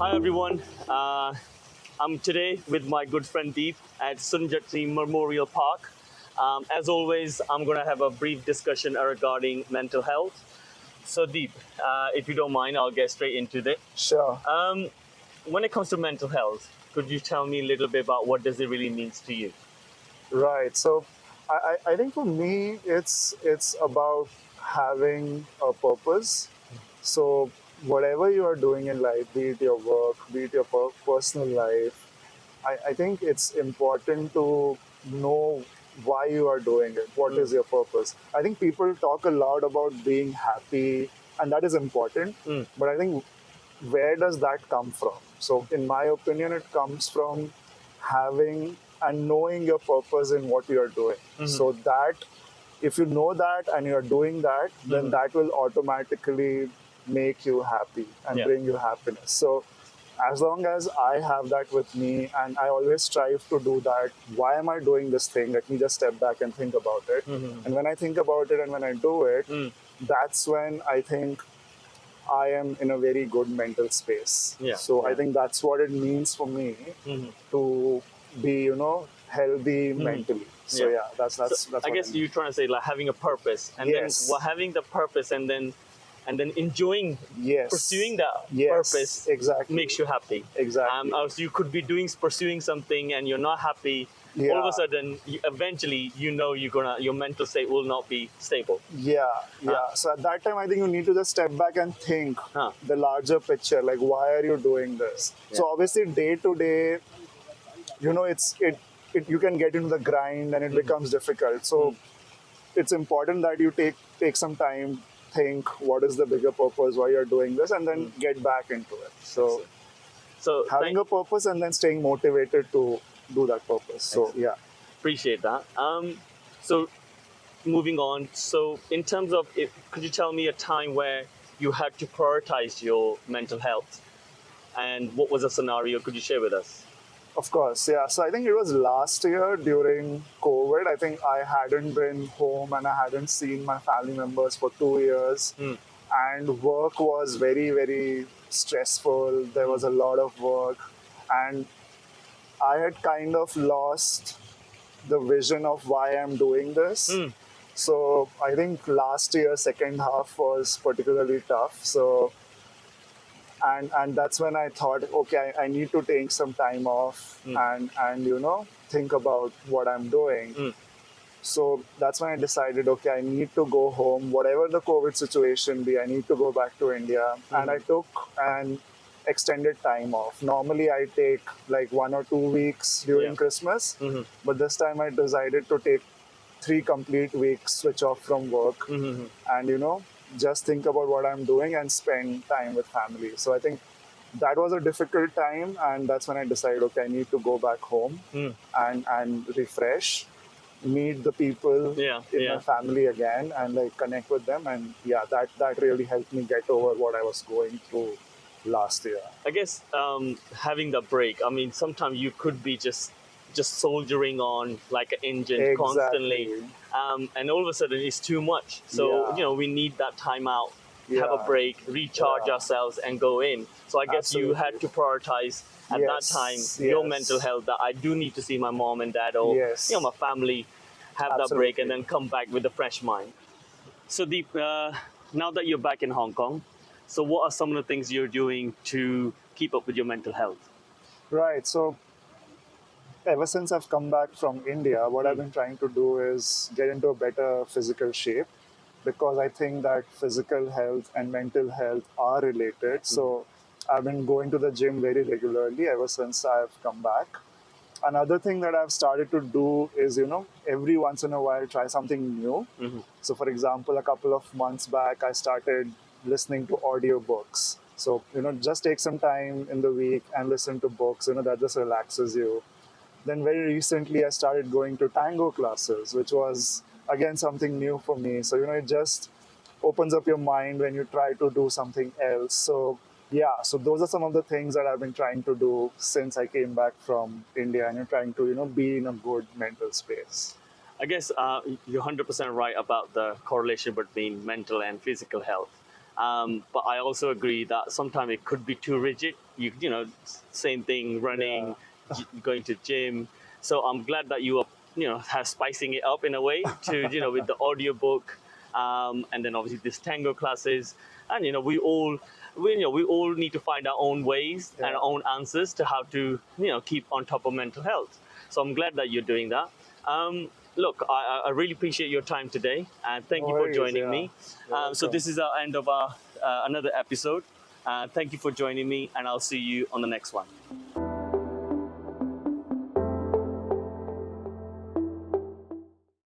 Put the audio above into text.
Hi everyone. I'm today with my good friend Deep at Sunjati Memorial Park. As always, I'm going to have a brief discussion regarding mental health. So Deep, if you don't mind, I'll get straight into it. Sure. When it comes to mental health, could you tell me a little bit about what does it really means to you? Right. So I think for me it's about having a purpose. So whatever you are doing in life, be it your work, be it your personal life, I think it's important to know why you are doing it. What is your purpose? I think people talk a lot about being happy, and that is important. Mm. But I think where does that come from? So, in my opinion, it comes from having and knowing your purpose in what you are doing. So that if you know that and you are doing that, then that will automatically make you happy and Yeah. bring you happiness. So as long as I have that with me and I always strive to do that, why am I doing this thing? Let me just step back and think about it. And when I think about it and when I do it, that's when I think I am in a very good mental space. Yeah. So I Yeah. think that's what it means for me to be, healthy mentally. So Yeah. yeah, that's So that's that's I what I guess mean. you're trying to say like having a purpose, and Yes. then having the purpose, and then enjoying Yes. pursuing that Yes. purpose Exactly. makes you happy. Exactly. Else you could be pursuing something and you're not happy. All of a Yeah. sudden, eventually, your mental state will not be stable. Yeah, Huh? yeah. So at that time, I think you need to just step back and think Huh? the larger picture. Like, why are you doing this? Yeah. So obviously, day to day, it you can get into the grind and it becomes difficult. So it's important that you take some time, think what is the bigger purpose, why you're doing this, and then get back into it. So Excellent. So having a purpose and then staying motivated to do that purpose. So excellent. yeah. Appreciate that. So moving on. So in terms of it, could you tell me a time where you had to prioritize your mental health, and what was the scenario? Could you share with us? Of course, yeah. So I think it was last year during COVID. I think I hadn't been home and I hadn't seen my family members for 2 years. And work was very, very stressful. There was a lot of work. And I had kind of lost the vision of why I'm doing this. So I think last year, second half was particularly tough. So and that's when I thought, okay, I need to take some time off and think about what I'm doing. So that's when I decided, okay, I need to go home, whatever the COVID situation be. I need to go back to India, and I took an extended time off. Normally, I take like 1 or 2 weeks during Yeah. Christmas, but this time I decided to take 3 complete weeks, switch off from work, and just think about what I'm doing and spend time with family. So I think that was a difficult time, and that's when I decided, okay, I need to go back home and refresh, meet the people Yeah. in my Yeah. family again, and like connect with them. And yeah, that really helped me get over what I was going through last year. I guess having the break. I mean, sometimes you could be just soldiering on like an engine constantly, Exactly. and all of a sudden it's too much. So Yeah. we need that time out, have a Yeah. break, recharge Yeah. ourselves, and go in. So I guess you had Absolutely. to prioritize at that time Yes. your Yes. mental health. That I do need to see my mom and dad, or Yes. my family, have that break, and Absolutely. then come back with a fresh mind. So Deep, now that you're back in Hong Kong, so what are some of the things you're doing to keep up with your mental health? Right. So ever since I've come back from India, what I've been trying to do is get into a better physical shape, because I think that physical health and mental health are related. So I've been going to the gym very regularly ever since I've come back. Another thing that I've started to do is, every once in a while try something new. So, for example, a couple of months back, I started listening to audiobooks. So, just take some time in the week and listen to books, that just relaxes you. Then very recently, I started going to tango classes, which was again something new for me. So, it just opens up your mind when you try to do something else. So, yeah, so those are some of the things that I've been trying to do since I came back from India, and you're trying to, be in a good mental space. I guess you're 100% right about the correlation between mental and physical health. But I also agree that sometimes it could be too rigid. You know, same thing, running, Yeah. going to gym. So I'm glad that you are, have spicing it up in a way to, with the audiobook, and then obviously this tango classes, and we all need to find our own ways and our Yeah. own answers to how to, keep on top of mental health. So I'm glad that you're doing that. Look, I really appreciate your time today, and No thank you for worries. joining Yeah. me. You're So welcome. this is our end of our another episode. Thank you for joining me, and I'll see you on the next one.